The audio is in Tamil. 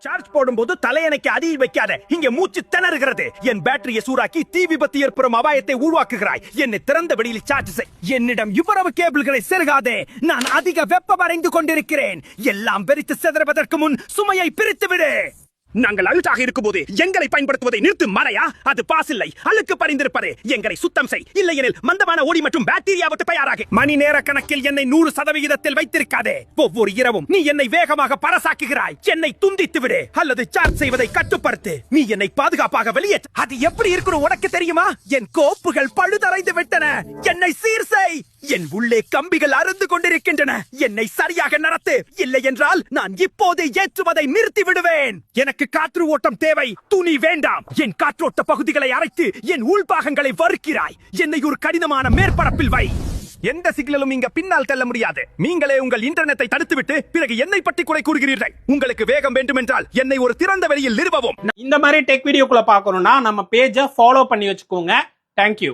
சார்ஜ் போடும்போது தலையணைக்கு அடியில் வைக்காத, இங்க மூச்சு திணறுகிறது. என் பேட்டரியை சூடாக்கி தீ விபத்து ஏற்படும் அபாயத்தை உருவாக்குகிறாய். என்னை திறந்த வெளியில் சார்ஜ் செய். என்னிடம் இவ்வளவு கேபிள்களை செருகாதே. நான் அதிக வெப்பம் அடைந்து கொண்டிருக்கிறேன். எல்லாம் வெறித்து சிதறுவதற்கு முன் சுமையை பிரித்து விடு. நாங்கள் அழுக்காக இருக்கும்போது எங்களை பயன்படுத்துவதை நிறுத்து மறையா. அது பாஸ் இல்லை, அழுக்கு பறிந்திருப்பது. எங்களை சுத்தம் செய், இல்லையெனில் மந்தமான ஒளி மற்றும் பாக்டீரியாவுக்கு தயாராக. மணி நேர கணக்கில் என்னை 100% வைத்திருக்காதே. ஒவ்வொரு இரவும் நீ என்னை வேகமாக பரசாக்குகிறாய். என்னை துண்டித்து விடு அல்லது சார்ஜ் செய்வதை கட்டுப்படுத்து. நீ என்னை பாதுகாப்பாக வெளியே. அது எப்படி இருக்கணும் உனக்கு தெரியுமா? என் கோப்புகள் பழுதடைந்து விட்டன. என்னை சீர் செய். என் உள்ளே கம்பிகள் அருந்து கொண்டிருக்கின்றன. என்னை சரியாக நடத்து, இல்லை என்றால் நான் இப்போது ஏற்றுவதை நிறுத்தி விடுவேன். எனக்கு காற்று ஓட்டம் தேவை, துணி வேண்டாம். என் காற்றோட்ட பகுதிகளை அரைத்து என் உள்பாகங்களை வறுக்கிறாய். என்னை ஒரு கடினமான மேற்பரப்பில் வை. எந்த சிக்னலும் இங்க பின்னால் தள்ள முடியாது. நீங்களே உங்கள் இன்டர்நெட்டை தடுத்துவிட்டு பிறகு என்னை பற்றி குறை கூறுகிறீர்கள். உங்களுக்கு வேகம் வேண்டும் என்றால் என்னை ஒரு திறந்த வெளியில் நிறுவவும். இந்த மாதிரி டெக் வீடியோக்குள்ள பார்க்கணும்னா நம்ம பேஜை ஃபாலோ பண்ணி வச்சுக்கோங்க. தேங்க்யூ.